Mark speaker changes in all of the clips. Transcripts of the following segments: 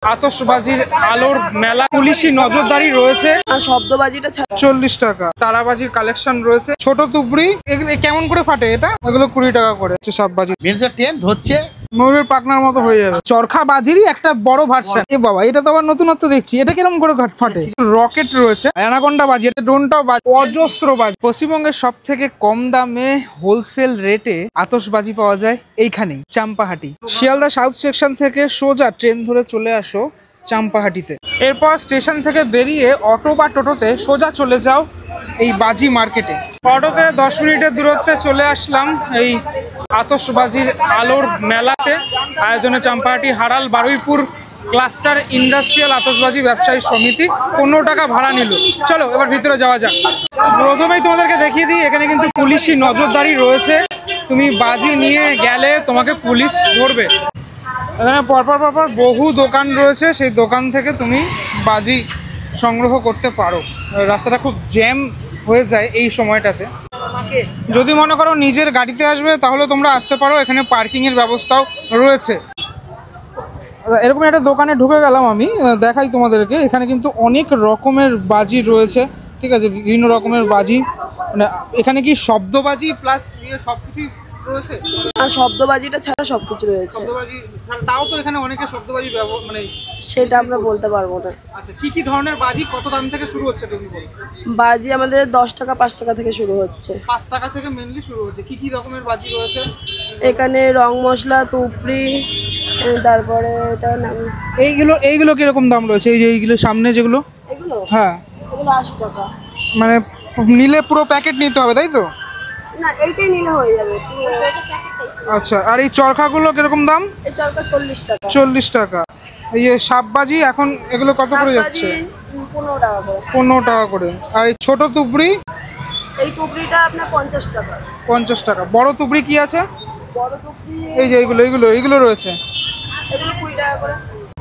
Speaker 1: আতশবাজির আলোর মেলা, পুলিশি নজরদারি রয়েছে।
Speaker 2: আর শব্দবাজিটা
Speaker 1: 40 টাকা। তারাবাজির কালেকশন রয়েছে। ছোট তুবড়ি এগুলো কেমন করে ফাটে? এটা এগুলো 20 টাকা করে। সাপবাজি ট্রেন হচ্ছে ময়ূরের পাখনার মতো হয়ে যাবে। চরখা বাজিরই একটা বড় ভার্সন। এ বাবা, এটা তো আবার নতুনত্ব দেখছি। এটা কিরকম করে ফাটে? রকেট রয়েছে, অ্যানাকোন্ডা বাজি, এটা ড্রোনটাও বাজি, অজস্র বাজি। পশ্চিমবঙ্গের সব থেকে কম দামে হোলসেল রেটে আতশবাজি পাওয়া যায় এইখানেই, চাম্পাহাটি। শিয়ালদা সাউথ সেকশন থেকে সোজা ট্রেন ধরে চলে আসো চাম্পাহাটিতে। এরপর স্টেশন থেকে বেরিয়ে অটো বা টোটোতে সোজা চলে যাও এই বাজি মার্কেটে। অটোতে 10 মিনিটের দূরত্বে চলে আসলাম এই আতশবাজির আলোর মেলাতে। আয়োজনে চাম্পাহাটি হারাল বারুইপুর ক্লাস্টার ইন্ডাস্ট্রিয়াল আতশবাজি ব্যবসায়ী সমিতি। 15 টাকা ভাড়া নিল। চলো এবার ভিতরে যাওয়া যাক। প্রথমেই তোমাদেরকে দেখিয়ে দিই, এখানে কিন্তু পুলিশি নজরদারি রয়েছে। তুমি বাজি নিয়ে গেলে তোমাকে পুলিশ ধরবে। এখানে পরপর বহু দোকান রয়েছে, সেই দোকান থেকে তুমি বাজি সংগ্রহ করতে পারো। রাস্তাটা খুব জ্যাম হয়ে যায় এই সময়টাতে। যদি মনে করো নিজের গাড়িতে আসবে তাহলে তোমরা আসতে পারো, এখানে পার্কিংয়ের ব্যবস্থাও রয়েছে। এরকম একটা দোকানে ঢুকে গেলাম আমি, দেখাই তোমাদেরকে। এখানে কিন্তু অনেক রকমের বাজি রয়েছে, ঠিক আছে, বিভিন্ন রকমের বাজি। মানে এখানে কি শব্দবাজি প্লাস সব কিছুই রয়েছে?
Speaker 2: আর শব্দবাজিটা ছাড়া সবকিছু রয়েছে।
Speaker 1: শব্দবাজি তাও তো এখানে অনেকে শব্দবাজি মানে
Speaker 2: সেটা আমরা বলতে পারবো না।
Speaker 1: আচ্ছা, কি ধরনের বাজি, কত দাম থেকে শুরু হচ্ছে তুমি বলো?
Speaker 2: বাজি আমাদের 10 টাকা 5 টাকা থেকে শুরু হচ্ছে।
Speaker 1: 5 টাকা থেকে মেইনলি শুরু হচ্ছে। কি রকমের বাজি রয়েছে
Speaker 2: এখানে? রং মশলা, তুপড়ি, তারপরে এটা নাম
Speaker 1: এইগুলো কিরকম দাম রয়েছে? এই যে এইগুলো সামনে যেগুলো,
Speaker 2: এগুলো?
Speaker 1: হ্যাঁ,
Speaker 2: এগুলো 80 টাকা।
Speaker 1: মানে নিলে পুরো প্যাকেট নিতে হবে তাই তো?
Speaker 2: না, এইটাই নিলে হয়ে যাবে।
Speaker 1: আচ্ছা, আর এই চরখাগুলো কিরকম দাম?
Speaker 2: এই চরকা 40 টাকা।
Speaker 1: 40 টাকা। এই যে সাপবাজি এখন এগুলো কত করে যাচ্ছে?
Speaker 2: 15 টাকা করে।
Speaker 1: 15 টাকা করে। আর এই ছোট তুবড়ি?
Speaker 2: এই তুবড়িটা আপনার 50 টাকা।
Speaker 1: 50 টাকা। বড় তুবড়ি কি আছে?
Speaker 2: বড় তুবড়ি
Speaker 1: এই যে এইগুলো রয়েছে,
Speaker 2: এগুলো 20 টাকা করে।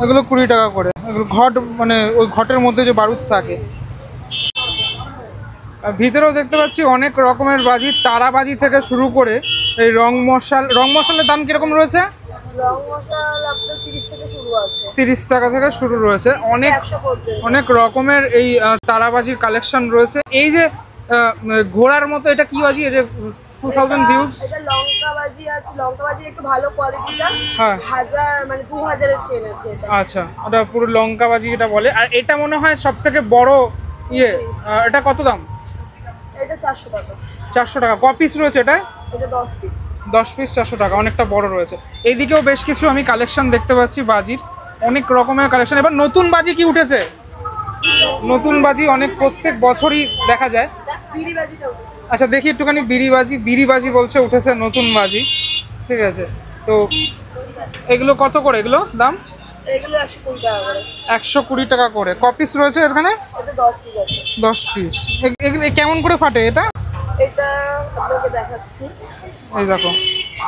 Speaker 1: এগুলো 20 টাকা করে। এগুলো ঘট, মানে ওই ঘটের মধ্যে যে বারুদ থাকে। আর ভিতরেও দেখতে পাচ্ছি অনেক রকমের বাজি, তারাবাজি থেকে শুরু করে এই রং মশালের দাম কিরকম রয়েছে?
Speaker 2: রং মশলা আপনার 30 থেকে শুরু আছে।
Speaker 1: 30 টাকা থেকে শুরু রয়েছে। অনেক রকমের এই তারাবাজির কালেকশন রয়েছে। এই যে ঘোড়ার মতো, এটা কি বাজি? এই যে 2000 ভিউজ,
Speaker 2: এটা লঙ্কা বাজি। আর লঙ্কা বাজি একটু ভালো কোয়ালিটিটা।
Speaker 1: হ্যাঁ,
Speaker 2: 1000 মানে 2000 এর চেন আছে এটা।
Speaker 1: আচ্ছা, ওটা পুরো লঙ্কা বাজি এটা বলে। আর এটা মনে হয় সবথেকে বড় এটা কত দাম?
Speaker 2: এটা 400 টাকা।
Speaker 1: 400 টাকা। ক পিস রয়েছে এটা?
Speaker 2: এটা 10 পিস।
Speaker 1: 10 পিস 400 টাকা, অনেকটা বড় রয়েছে। এইদিকেও বেশ কিছু আমি কালেকশন দেখতে পাচ্ছি বাজির, অনেক রকমের কালেকশন। এবার নতুন বাজি কি উঠেছে? নতুন বাজি অনেক, প্রত্যেক বছরই দেখা যায়।
Speaker 2: বিড়ি বাজিটা উঠেছে।
Speaker 1: আচ্ছা, দেখি একটুখানি বিড়ি বাজি বলছে উঠেছে নতুন বাজি, ঠিক আছে। তো এগুলো কত করে? এগুলো দাম?
Speaker 2: এগুলো 120 টাকা করে।
Speaker 1: 120 টাকা করে। ক পিস রয়েছে এখানে?
Speaker 2: এটা 10 পিস আছে।
Speaker 1: 10 পিস। এগুলো কেমন করে ফাটে এটা?
Speaker 2: এটা আপনাকে দেখাচ্ছি।
Speaker 1: এই দেখো,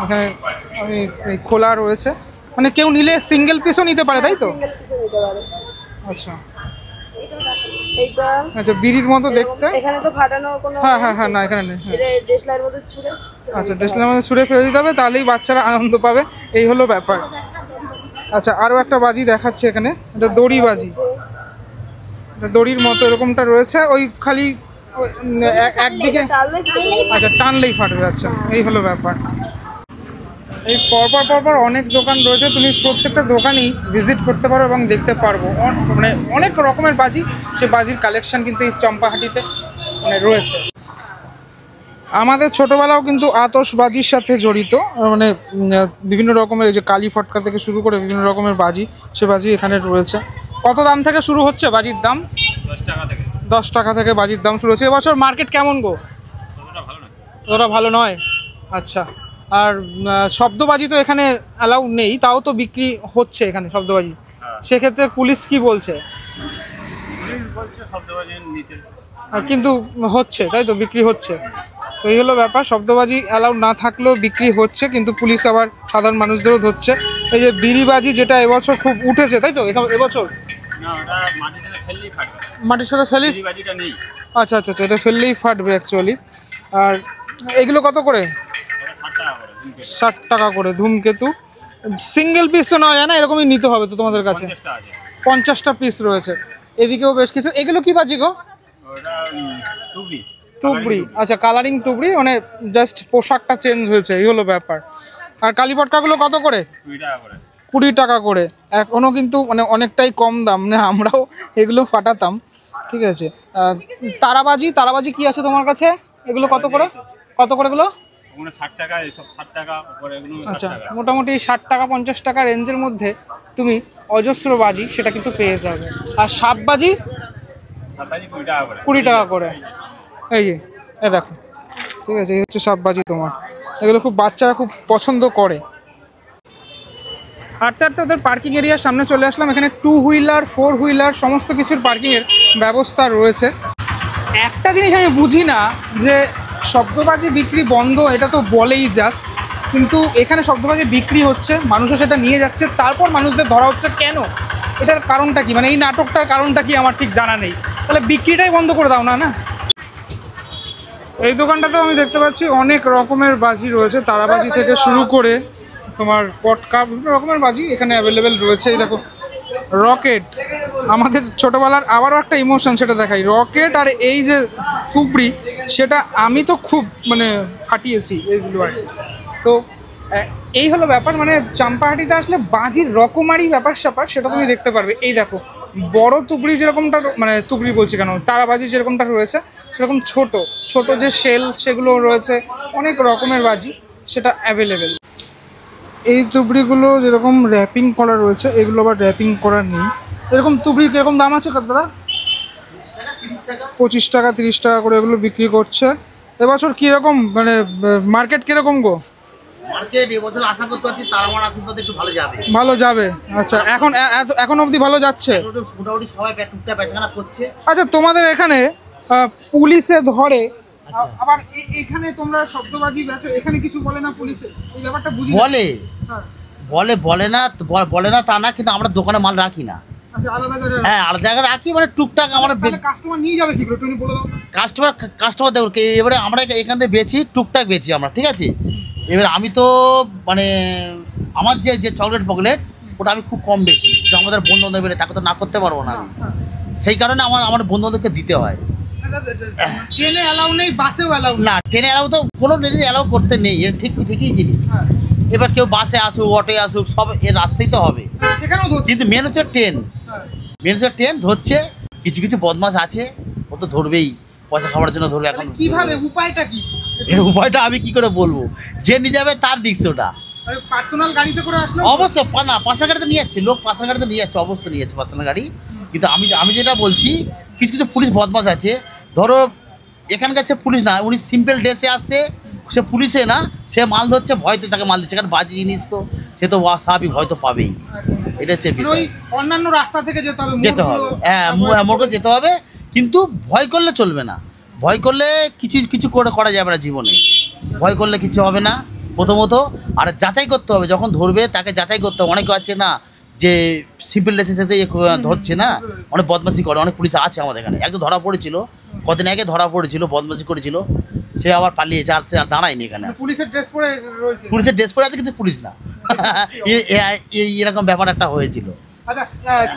Speaker 1: এখানে খোলা রয়েছে, মানে কেউ নিলে সিঙ্গেল পিসও নিতে পারে তাই তো?
Speaker 2: সিঙ্গেল পিসও নিতে পারে।
Speaker 1: আচ্ছা,
Speaker 2: এইটা
Speaker 1: আচ্ছা, বিড়ির মতো দেখতে।
Speaker 2: এখানে তো ফাটানো কোনো,
Speaker 1: হ্যাঁ, না এখানে নেই।
Speaker 2: এটা ডেসলাইয়ের মধ্যে ছুঁড়ে,
Speaker 1: আচ্ছা, ডেসলাইয়ের মধ্যে ছুঁড়ে ফেলে দিতে হবে, তাহলেই বাচ্চারা আনন্দ পাবে, এই হলো ব্যাপার। আচ্ছা, আরও একটা বাজি দেখাচ্ছে এখানে, এটা দড়ি বাজি। দড়ির মতো এরকমটা রয়েছে, ওই খালি একদিকে, আচ্ছা, টানলেই ফাটবে। আচ্ছা, এই হলো ব্যাপার। এই পরপর অনেক দোকান রয়েছে, তুমি প্রত্যেকটা দোকানেই ভিজিট করতে পারো এবং দেখতে পারবো। মানে অনেক রকমের বাজি, সে বাজির কালেকশন কিন্তু এই চম্পাহাটিতে মানে রয়েছে। আমাদের ছোটোবেলাও কিন্তু আতশবাজির সাথে জড়িত, মানে বিভিন্ন রকমের, এই যে কালী ফটকা থেকে শুরু করে বিভিন্ন রকমের বাজি, সে বাজি এখানে রয়েছে। কত দাম থেকে শুরু হচ্ছে বাজির দাম?
Speaker 3: 10 টাকা থেকে।
Speaker 1: 10 টাকা থেকে বাজির দাম শুরু হচ্ছে। এবছর মার্কেট কেমন গো? অতটা ভালো নয়। আচ্ছা, আর শব্দবাজি তো এখানে অ্যালাউ নেই, তাও তো বিক্রি হচ্ছে এখানে শব্দবাজি। সেক্ষেত্রে পুলিশ কি বলছে? কিন্তু হচ্ছে তাই তো, বিক্রি হচ্ছে। তো এই হলো ব্যাপার, শব্দবাজি অ্যালাউ না থাকলেও বিক্রি হচ্ছে, কিন্তু পুলিশ আবার সাধারণ মানুষদেরও ধরছে। এই যে বিড়িবাজি, যেটা এবছর খুব উঠেছে তাই তো? এবছর মাটির সাথে ফেলি? আচ্ছা, এটা ফেললেই ফাটবে অ্যাকচুয়ালি। আর এগুলো কত করে? 60 টাকা করে। ধূমকেতু, সিঙ্গেল পিস তো নেওয়া যায় না, এরকমই নিতে হবে তো তোমাদের কাছে। 50টা পিস রয়েছে, এদিকেও বেশ কিছু। এগুলো কি বাজি গো? তুবড়ি, আচ্ছা কালারিং তুবড়ি, মানে জাস্ট পোশাকটা চেঞ্জ হয়েছে, এই হলো ব্যাপার। আর কালী পটকাগুলো কত করে? 20 টাকা করে। এখনো কিন্তু মানে অনেকটাই কম দাম, মানে আমরাও এগুলো ফাটাতাম। ঠিক আছে। তারাবাজি, তারাবাজি কি আছে তোমার কাছে? এগুলো কত করে? কত করে এগুলো?
Speaker 3: 60 টাকা, এসব 60 টাকা উপরে, এগুলো 60
Speaker 1: আচ্ছা,
Speaker 3: টাকা।
Speaker 1: মোটামুটি 60 টাকা 50 টাকা রেঞ্জের মধ্যে তুমি অজস্র বাজি সেটা কিন্তু পেয়ে যাবে। আর সাপ বাজি 20 টাকা করে। এই যে এ দেখো, ঠিক আছে, এই হচ্ছে সাপ বাজি তোমার। এগুলো খুব বাচ্চারা খুব পছন্দ করে। হাঁটতে হাঁটতে ওদের পার্কিং এরিয়ার সামনে চলে আসলাম। এখানে 2 হুইলার 4 হুইলার সমস্ত কিছুর পার্কিংয়ের ব্যবস্থা রয়েছে। একটা জিনিস আমি বুঝি না, যে শব্দবাজি বিক্রি বন্ধ এটা তো বলেই জাস্ট, কিন্তু এখানে শব্দবাজি বিক্রি হচ্ছে, মানুষও সেটা নিয়ে যাচ্ছে, তারপর মানুষদের ধরা হচ্ছে কেন? এটার কারণটা কি? মানে এই নাটকটার কারণটা কি আমার ঠিক জানা নেই। তাহলে বিক্রিটাই বন্ধ করে দাও না। না, এই দোকানটাতেও আমি দেখতে পাচ্ছি অনেক রকমের বাজি রয়েছে, তারাবাজি থেকে শুরু করে তোমার পটকা, বিভিন্ন রকমের বাজি এখানে অ্যাভেলেবেল রয়েছে। এই দেখো রকেট, আমাদের ছোটোবেলার আবারও একটা ইমোশন, সেটা দেখাই। রকেট আর এই যে তুবড়ি, সেটা আমি তো খুব মানে ফাটিয়েছি এইগুলো আর কি। তো এই হলো ব্যাপার, মানে চাম্পাহাটিতে আসলে বাজির রকমারি ব্যাপার স্যাপার সেটা তুমি দেখতে পারবে। এই দেখো বড় তুবড়ি যেরকমটা, মানে তুবড়ি বলছি কেন, তারাবাজি যেরকমটা রয়েছে সেরকম ছোট ছোট যে শেল সেগুলো রয়েছে, অনেক রকমের বাজি সেটা অ্যাভেলেবেল। এই তুবড়িগুলো যেরকম র্যাপিং করা রয়েছে, এগুলো আবার র্যাপিং করা নেই। এরকম তুবড়ি কীরকম দাম আছে দাদা? 25 টাকা 30 টাকা করে এগুলো বিক্রি করছে। এবছর কীরকম মানে মার্কেট কীরকম গো?
Speaker 4: মার্কেট এবছর আশা করতে পারছি তারামার আশীর্বাদে একটু ভালো যাবে।
Speaker 1: ভালো যাবে, আচ্ছা। এখন অবধি ভালো যাচ্ছে,
Speaker 4: মোটামুটি সবাই টুকটাক বেচাকেনা করছে।
Speaker 1: আচ্ছা, তোমাদের এখানে পুলিশে ধরে, আবার এখানে তোমরা শব্দবাজি বেচো, এখানে কিছু বলে না পুলিশে? এই ব্যাপারটা বুঝি।
Speaker 4: বলে বলে না তা না, কিন্তু আমরা দোকানে মাল রাখি না।
Speaker 1: আচ্ছা, আলাদা জায়গায়?
Speaker 4: হ্যাঁ, আলাদা জায়গায় রাখি, মানে টুকটাক আমরা।
Speaker 1: কাস্টমার নিয়ে যাবে কি করে তুমি বলে দাও?
Speaker 4: কাস্টমার দেখো, এবারে আমরা এখান থেকে বেচি, টুকটাক বেচি আমরা, ঠিক আছে। এবার আমি তো মানে আমার যে চকলেট ফকলেট ওটা আমি খুব কম বেচি, যে আমাদের বন্ধু বান্ধব বেড়ে তাকে তো না করতে পারবো না আমি। সেই কারণে আমার বন্ধু বান্ধবকে দিতে হয়।
Speaker 1: ট্রেনে অ্যালাউ নেই, বাসেও অ্যালাউ
Speaker 4: না, ট্রেনে অ্যালাউ তো কোনো ট্রেনে অ্যালাউ করতে নেই, এর ঠিকই জিনিস। এবার কেউ বাসে আসুক, অটোয় আসুক, সব এর রাস্তায় তো হবে। কিন্তু মেন হচ্ছে ট্রেন ধরছে। কিছু বদমাশ আছে, ও তো ধরবেই, পয়সা খাওয়ার জন্য ধরবে। এখন
Speaker 1: কিভাবে, উপায়টা কি?
Speaker 4: এর উপায়টা আমি কি করে বলবো? যে নিয়ে যাবে তার রিস্ক ওটা।
Speaker 1: পার্সোনাল গাড়িতে করে আসলে
Speaker 4: অবশ্যই না, পার্সোনাল গাড়িতে নিয়ে যাচ্ছে লোক, পার্সোনাল গাড়িতে নিয়ে যাচ্ছে, অবশ্যই নিয়ে যাচ্ছে পার্সোনাল গাড়ি। কিন্তু আমি যেটা বলছি, কিছু পুলিশ বদমাশ আছে। ধরো এখানকার সে পুলিশ না, উনি সিম্পল ড্রেসে আসছে, সে পুলিশে না, সে মাল ধরছে, ভয়তে তাকে মাল দিচ্ছে, কারণ বাজি জিনিস তো, সে তো স্বাভাবিক ভয় তো পাবেই। এটা হচ্ছে বিষয়।
Speaker 1: অন্যান্য রাস্তা থেকে যেতে হবে।
Speaker 4: হ্যাঁ, মোড়কে যেতে হবে, কিন্তু ভয় করলে চলবে না। ভয় করলে কিছু করা যাবে না জীবনে। ভয় করলে কিছু হবে না প্রথমত। আর যাচাই করতে হবে, যখন ধরবে তাকে যাচাই করতে হবে। অনেকে আছে না যে সিম্পল ড্রেসের সাথে ধরছে না, অনেক বদমাশি করে। অনেক পুলিশ আছে আমাদের এখানে, একদম ধরা পড়েছিল, কদিন আগে ধরা পড়েছিল, বদমাশি করেছিল, সে আবার পালিয়েছে, আর দাঁড়ায়নি এখানে।
Speaker 1: পুলিশের ড্রেস
Speaker 4: পরে আছে, কিন্তু পুলিশ না। এরকম ব্যাপার একটা হয়েছিল।
Speaker 1: আচ্ছা,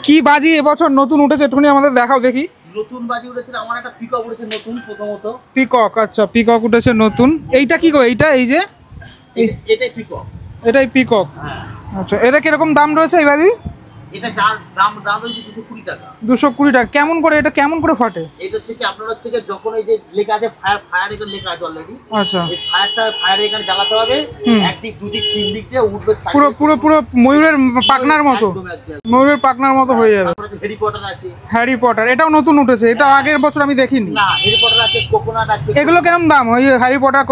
Speaker 1: কি বাজি এবছর নতুন উঠেছে একটুখানি আমাদের দেখাও দেখি।
Speaker 4: নতুন বাজি উঠেছে আমার একটা পিকক উঠেছে নতুন, প্রথমত
Speaker 1: পিকক। আচ্ছা, পিকক উঠেছে নতুন। এইটা কি গো? এইটা এই যে
Speaker 4: এটাই পিকক।
Speaker 1: এটাই পিকক।
Speaker 4: হ্যাঁ।
Speaker 1: আচ্ছা, এটা কিরকম দাম রয়েছে এই বাজি?
Speaker 4: এটা যার দাম হচ্ছে 220 টাকা।
Speaker 1: 220 টাকা। কেমন করে এটা, কেমন করে ফাটে?
Speaker 4: এটা হচ্ছে কি আপনার হচ্ছে কি, যখন এই যে লেখা আছে ফায়ার এখানে লেখা আছে অলরেডি।
Speaker 1: আচ্ছা,
Speaker 4: এই ফায়ার এখানে জ্বালাতে হবে, একদিক দুদিক তিন দিক দিয়ে উঠবে,
Speaker 1: পুরো ময়ূরের পাখনার মতো, ময়ূরের পাখনার মতো হয়ে যাবে।
Speaker 4: হ্যারি পটার আছে।
Speaker 1: হ্যারি পটার এটাও নতুন উঠেছে, এটা আগের বছর আমি দেখিনি।
Speaker 4: না, হ্যারি পটার আছে, কোকোনাট আছে।
Speaker 1: এগুলো কিরকম দাম? ওই হ্যারি পটার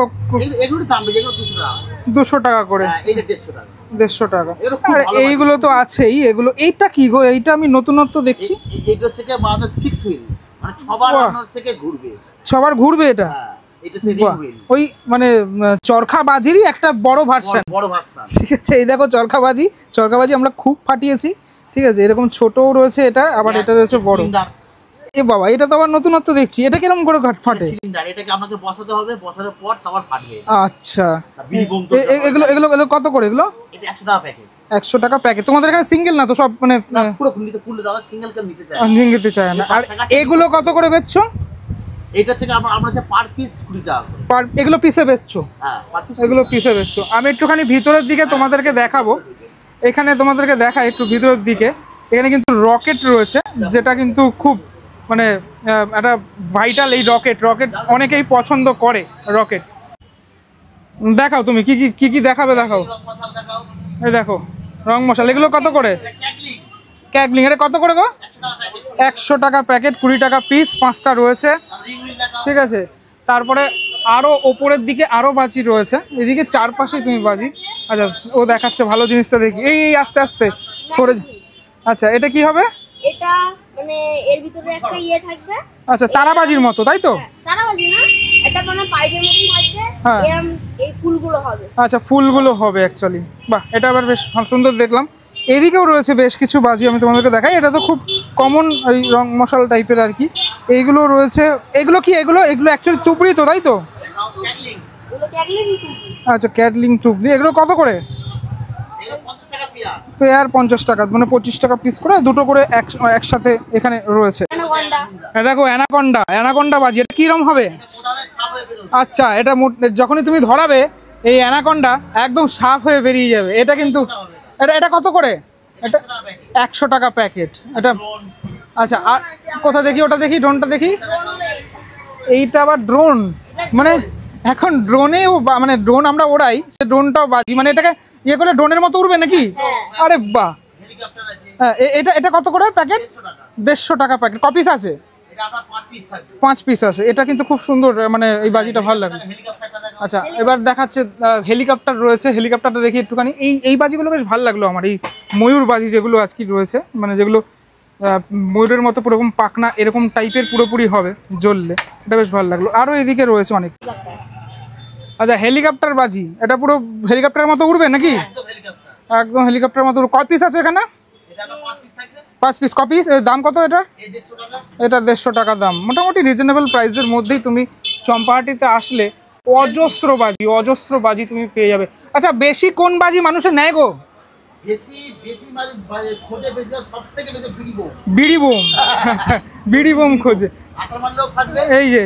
Speaker 4: এগুলোর দাম বেশি, এগুলো 200 টাকা।
Speaker 1: 200 টাকা করে।
Speaker 4: এইটা 150 টাকা।
Speaker 1: 150 টাকা। আর এইগুলো তো আছেই। এগুলো, এইটা কি গো? এইটা আমি নতুনত্ব দেখছি।
Speaker 4: এটা হচ্ছে কি মানে 6 হুইল, মানে 6 বার হচ্ছে কি ঘুরবে।
Speaker 1: 6 বার ঘুরবে এটা?
Speaker 4: হ্যাঁ, এটা হচ্ছে রিং হুইল।
Speaker 1: ওই মানে চরখা বাজিরই একটা বড় ভার্সন। ঠিক আছে, এই দেখো চরখাবাজি আমরা খুব ফাটিয়েছি। ঠিক আছে, এরকম ছোটও রয়েছে এটা, আবার এটা রয়েছে বড়। এ বাবা, এটা তো আবার নতুনত্ব দেখছি। এটা কিরকম করে ফাটে?
Speaker 4: সিলিন্ডার, এটাকে আপনাকে বসাতে হবে, বসানোর পর তারপর ফাটবে।
Speaker 1: আচ্ছা,
Speaker 4: বিড়ি বোম তো।
Speaker 1: এগুলো কত করে এগুলো?
Speaker 4: এটা 100 টাকা প্যাকেট।
Speaker 1: 100 টাকা প্যাকেট। তোমাদের এখানে সিঙ্গেল না তো সব, মানে
Speaker 4: পুরো খুললে দাও, সিঙ্গেল কেন নিতে চায়?
Speaker 1: নিতে চায় না। আর এগুলো কত করে বেচছো?
Speaker 4: এটা থেকে আমরা যে পার পিস 20 টাকা করে।
Speaker 1: এগুলো পিসে বেচছো?
Speaker 4: হ্যাঁ, পার পিস
Speaker 1: এগুলো পিসে বেচছো। আমি একটুখানি ভিতরের দিকে তোমাদেরকে দেখাবো। এখানে তোমাদেরকে দেখাই একটু ভিতরের দিকে। এখানে কিন্তু রকেট রয়েছে, যেটা কিন্তু খুব মানে একটা ভাইটাল। এই রকেট অনেকেই পছন্দ করে। রকেট দেখাও, তুমি কি কি কি দেখাবে দেখাও।
Speaker 4: মশলা দেখাও।
Speaker 1: এই দেখো রং মশলা, এগুলো কত করে? ক্যাগলিং এটা কত করে গো? 100 টাকা প্যাকেট, 20 টাকা পিস, 5টা রয়েছে, ঠিক আছে। তারপরে আরো ওপরের দিকে আরো বাজি রয়েছে, এদিকে চারপাশে তুমি বাজি। আচ্ছা ও দেখাচ্ছে ভালো জিনিসটা, দেখি। এই আস্তে আস্তে করে। আচ্ছা এটা কি হবে?
Speaker 5: এটা মানে এর ভিতরে একটা ইয়ে থাকবে।
Speaker 1: আচ্ছা তারাবাজির মতো, তাই তো?
Speaker 5: তারাবাজি না, এটা মানে পাইপের মতন থাকবে,
Speaker 1: হ্যাঁ।
Speaker 5: এরকম এই ফুলগুলো হবে।
Speaker 1: আচ্ছা ফুলগুলো হবে অ্যাকচুয়ালি। বাহ, এটা আবার বেশ সুন্দর দেখলাম। এদিকেও রয়েছে বেশ কিছু বাজি, আমি তোমাদেরকে দেখাই। এটা তো খুব কমন ওই রং মশলা টাইপের আর কি। এইগুলো রয়েছে। এগুলো কি? এগুলো অ্যাকচুয়ালি তুবড়ি তো, তাই তো?
Speaker 5: এগুলো ক্যাগলিং টুপি।
Speaker 1: আচ্ছা ক্যাটলিং টুবড়ি। এগুলো কত করে?
Speaker 4: এটা 50 টাকা পেয়ার।
Speaker 1: পেয়ার 50 টাকা, মানে 25 টাকা পিস করে, দুটো করে একসাথে এখানে রয়েছে।
Speaker 5: অ্যানাকোন্ডা।
Speaker 1: দেখো অ্যানাকোন্ডা বাজি। এটা কিরম হবে?
Speaker 4: ওটাবে সাপ হয়ে বেরোবে।
Speaker 1: আচ্ছা এটা যখনই তুমি ধরাবে এই অ্যানাকোন্ডা একদম সাফ হয়ে বেরিয়ে যাবে। এটা কিন্তু এটা কত করে? এটা 100 টাকা প্যাকেট। এটা আচ্ছা। আর কোথা দেখি? ওটা দেখি, ড্রোনটা দেখি। এইটা আবার ড্রোন, মানে এখন ড্রোনেও মানে ড্রোন আমরা ওড়াই, সে ড্রোনটাও বাজি, মানে এটাকে ইয়ে করলে ড্রোনের মতো উড়বে নাকি? আরে বাহ।
Speaker 4: হেলিকপ্টার আছে।
Speaker 1: হ্যাঁ এটা কত করে প্যাকেট? 150 টাকা প্যাকেট। কপিস আছে?
Speaker 4: এটা আপনার 5 পিস থাকবে।
Speaker 1: 5 পিস আছে। এটা কিন্তু খুব সুন্দর, মানে এই বাজিটা ভালো লাগে।
Speaker 4: হেলিকপ্টারটা দেখাও।
Speaker 1: আচ্ছা এবার দেখাচ্ছে হেলিকপ্টার রয়েছে। হেলিকপ্টারটা দেখি একটুখানি। এই বাজিগুলো বেশ ভালো লাগলো আমার। এই ময়ূর বাজি যেগুলো আজকে রয়েছে, মানে যেগুলো ময়ূরের মতো পুরোপুরি পাখনা এরকম টাইপের পুরোপুরি হবে জ্বললে, এটা বেশ ভালো লাগলো। আরও এদিকে রয়েছে অনেক। আচ্ছা হেলিকপ্টার বাজি, এটা পুরো হেলিকপ্টারের মতো উড়বে নাকি?
Speaker 4: একদম হেলিকপ্টার।
Speaker 1: একদম হেলিকপ্টারের মতো। কয় পিস আছে এখানে?
Speaker 4: এটা আপনার 5 পিস থাকবে।
Speaker 1: 5 পিস। কপিস দাম কত এটার?
Speaker 4: এটা 150 টাকা।
Speaker 1: এটা 150 টাকা দাম। মোটামুটি রিজনেবল প্রাইসের মধ্যেই তুমি চম্পাহাটিতে আসলে অজস্র বাজি তুমি পেয়ে যাবে। আচ্ছা বেশি কোন বাজি মানুষের নেয় গো?
Speaker 4: বেশি মানে খোঁজে বেশি, সবথেকে বেশি
Speaker 1: বিড়ি বোম। আচ্ছা বিড়ি বোম খোঁজে।
Speaker 4: আচার মারলেও ফাটবে।
Speaker 1: এই যে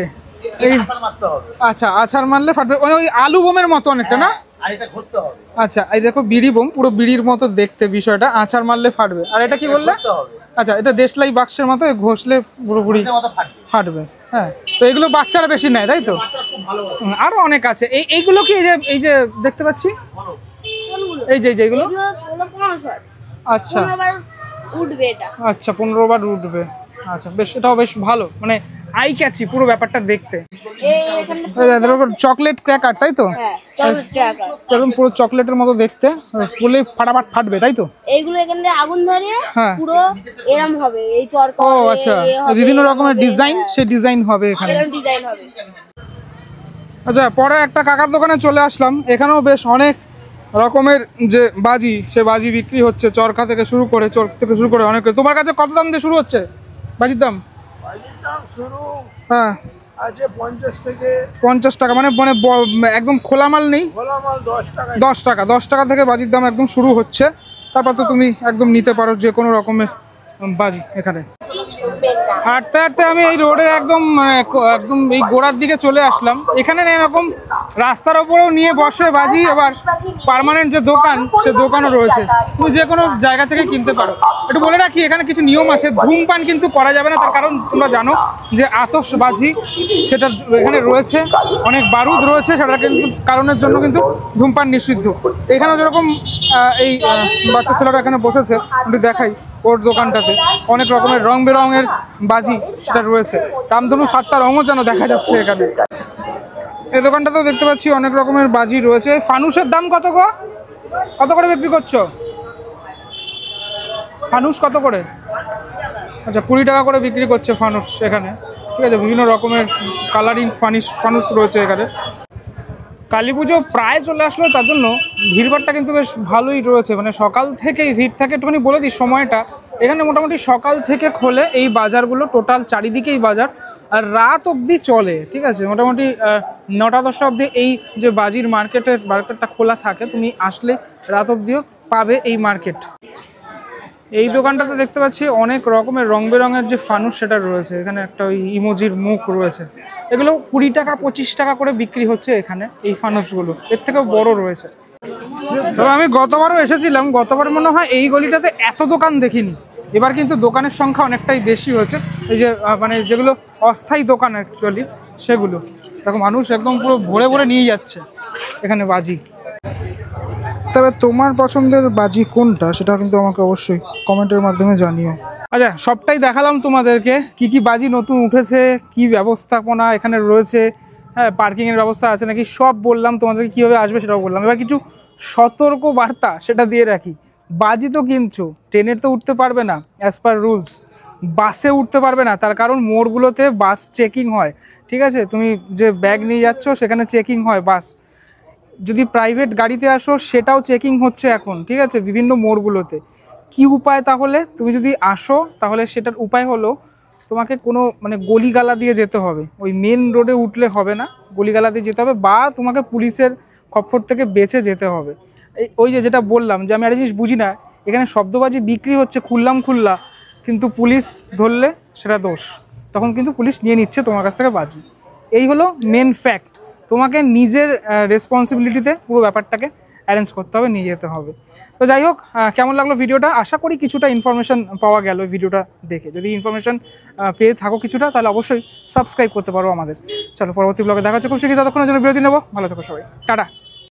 Speaker 1: এই
Speaker 4: আচার মারতে হবে।
Speaker 1: আচ্ছা আছাড় মারলে ফাটবে, ওই আলু বোমের মতো অনেকটা না?
Speaker 4: আর এটা ঘষতে হবে।
Speaker 1: আচ্ছা এই দেখো বিড়ি বোম, পুরো বিড়ির মতো দেখতে বিষয়টা, আছাড় মারলে ফাটবে। আর এটা কি বললে?
Speaker 4: ঘষতে হবে।
Speaker 1: আচ্ছা এটা দেশলাই বাক্সের মতো, ঘষলে পুরোপুরি
Speaker 4: এটার মতো ফাটবে।
Speaker 1: ফাটবে। হ্যাঁ তো এগুলো বাচ্চারা বেশি নেয়, তাই তো?
Speaker 4: বাচ্চারা খুব ভালোবাসে।
Speaker 1: আরো অনেক আছে। এইগুলো কি? এই যে দেখতে পাচ্ছি,
Speaker 4: বলো।
Speaker 5: কোনগুলো?
Speaker 1: এই যে এইগুলো।
Speaker 5: এগুলো হলো 1500।
Speaker 1: আচ্ছা
Speaker 5: 15 বার উঠবে এটা।
Speaker 1: আচ্ছা 15 বার উঠবে। আচ্ছা বেশ, এটাও বেশ ভালো, মানে আই ক্যাচি পুরো ব্যাপারটা দেখতে।
Speaker 5: এখানে
Speaker 1: চকলেট ক্র্যাকার, তাই তো?
Speaker 5: হ্যাঁ চকলেট ক্র্যাকার।
Speaker 1: যেরকম পুরো চকলেটের মতো দেখতে, বলে ফাটাফাট ফাটবে, তাই তো?
Speaker 5: এইগুলো এখান থেকে আগুন ধরিয়ে
Speaker 1: হ্যাঁ।
Speaker 5: পুরো এরম হবে, এই চরকা
Speaker 1: ও
Speaker 5: হবে,
Speaker 1: আচ্ছা,
Speaker 5: এ হবে,
Speaker 1: বিভিন্ন
Speaker 5: এরম
Speaker 1: রকমের
Speaker 5: হবে,
Speaker 1: ডিজাইন,
Speaker 5: হ্যাঁ।
Speaker 1: সেই ডিজাইন হবে এখানে।
Speaker 5: এরম ডিজাইন হবে।
Speaker 1: আচ্ছা পরে একটা কাকার দোকানে চলে আসলাম। এখানেও বেশ অনেক রকমের যে বাজি, সে বাজি বিক্রি হচ্ছে। চরকা থেকে শুরু করে অনেক। তোমার কাছে কত দাম দিয়ে শুরু হচ্ছে বাজির দাম?
Speaker 6: শুরু
Speaker 1: হ্যাঁ
Speaker 6: আছে 50 থেকে
Speaker 1: 50 টাকা, মানে একদম খোলা মাল নেই?
Speaker 6: খোলা মাল 10 টাকা।
Speaker 1: 10 টাকা থেকে বাজির দাম একদম শুরু হচ্ছে। তারপর তো তুমি একদম নিতে পারো যে কোনো রকমের বাজি এখানে। হাঁটতে হাঁটতে আমি এই রোডের একদম একদম এই গোড়ার দিকে চলে আসলাম। এখানে এরকম রাস্তার ওপরেও নিয়ে বসে বাজি, আবার পার্মানেন্ট যে দোকান, সে দোকানও রয়েছে। তুমি যে কোনো জায়গা থেকে কিনতে পারো। একটু বলে রাখি এখানে কিছু নিয়ম আছে। ধূমপান কিন্তু করা যাবে না, তার কারণ তোমরা জানো যে আতশবাজি সেটা এখানে রয়েছে, অনেক বারুদ রয়েছে, সেটা কিন্তু কারণের জন্য কিন্তু ধূমপান নিষিদ্ধ। এখানে যেরকম এই বাচ্চা ছেলেরা এখানে বসেছে, আমি দেখাই ওর দোকানটাতে অনেক রকমের রং বেরঙের বাজি সেটা রয়েছে। রামধনু 7টা রঙও যেন দেখা যাচ্ছে এখানে। এই দোকানটাতেও দেখতে পাচ্ছি অনেক রকমের বাজি রয়েছে। ফানুসের দাম কত গো? কত করে বিক্রি করছো ফানুস? কত করে? আচ্ছা 20 টাকা করে বিক্রি করছে ফানুস এখানে, ঠিক আছে। বিভিন্ন রকমের কালারিং ফানুস রয়েছে এখানে। কালী পুজো প্রায় চলে আসলো, তার জন্য ভিড়ভাড়টা কিন্তু বেশ ভালোই রয়েছে, মানে সকাল থেকেই ভিড় থাকে। একটুখানি বলে দিই সময়টা, এখানে মোটামুটি সকাল থেকে খোলে এই বাজারগুলো, টোটাল চারিদিকেই বাজার, আর রাত অবধি চলে, ঠিক আছে। মোটামুটি 9টা 10টা অবধি এই যে বাজির মার্কেটটা খোলা থাকে। তুমি আসলে রাত অবধিও পাবে এই মার্কেট। এই দোকানটাতে দেখতে পাচ্ছি অনেক রকমের রং বেরঙের যে ফানুস সেটা রয়েছে। এখানে একটা ওই ইমোজির মুখ রয়েছে। এগুলো 20 টাকা 25 টাকা করে বিক্রি হচ্ছে এখানে এই ফানুসগুলো, এর থেকেও বড় রয়েছে। তবে আমি গতবারও এসেছিলাম, গতবার মনে হয় এই গলিটাতে এত দোকান দেখিনি। এবার কিন্তু দোকানের সংখ্যা অনেকটাই বেশি হয়েছে। এই যে মানে যেগুলো অস্থায়ী দোকান অ্যাকচুয়ালি সেগুলো দেখো মানুষ একদম পুরো ভরে ভরে নিয়ে যাচ্ছে এখানে বাজি। তবে তোমার পছন্দের বাজি কোনটা সেটা কিন্তু আমাকে অবশ্যই কমেন্টের মাধ্যমে জানিও। আচ্ছা, সবটাই দেখালাম তোমাদেরকে, কি কি বাজি নতুন উঠেছে, কি ব্যবস্থাপনা এখানে রয়েছে, হ্যাঁ পার্কিংয়ের ব্যবস্থা আছে নাকি, সব বললাম তোমাদেরকে। কীভাবে আসবে সেটাও বললাম। এবার কিছু সতর্ক বার্তা সেটা দিয়ে রাখি। বাজি তো কিনছো, ট্রেনের তো উঠতে পারবে না অ্যাজ পার রুলস, বাসে উঠতে পারবে না, তার কারণ মোড়গুলোতে বাস চেকিং হয়। ঠিক আছে, তুমি যে ব্যাগ নিয়ে যাচ্ছ সেখানে চেকিং হয় বাস। যদি প্রাইভেট গাড়িতে আসো সেটাও চেকিং হচ্ছে এখন, ঠিক আছে, বিভিন্ন মোড়গুলোতে। কি উপায় তাহলে? তুমি যদি আসো তাহলে সেটার উপায় হলো তোমাকে কোনো মানে গলিগালা দিয়ে যেতে হবে। ওই মেন রোডে উঠলে হবে না, গলিগালা দিয়ে যেতে হবে, বা তোমাকে পুলিশের খপ্পর থেকে বেঁচে যেতে হবে। ওই যেটা বললাম যে আমি একটা জিনিস বুঝি না, এখানে শব্দবাজি বিক্রি হচ্ছে খুল্লা, কিন্তু পুলিশ ধরলে সেটা দোষ, তখন কিন্তু পুলিশ নিয়ে নিচ্ছে তোমার কাছ থেকে বাজি। এই হলো মেন ফ্যাক্ট। তোমাকে নিজের রেসপন্সিবিলিটিতে পুরো ব্যাপারটাকে অ্যারেঞ্জ করতে হবে, নিয়ে যেতে হবে। তো যাই হোক, কেমন লাগলো ভিডিওটা? আশা করি কিছুটা ইনফরমেশন পাওয়া গেল ভিডিওটা দেখে। যদি ইনফরমেশন পেয়ে থাকো কিছুটা, তাহলে অবশ্যই সাবস্ক্রাইব করতে পারো আমাদের। চলো পরবর্তী ব্লগে দেখা হচ্ছে খুব শীঘ্রই। ততক্ষণের জন্য বিরতি নেবো। ভালো থেকো সবাই, টাটা।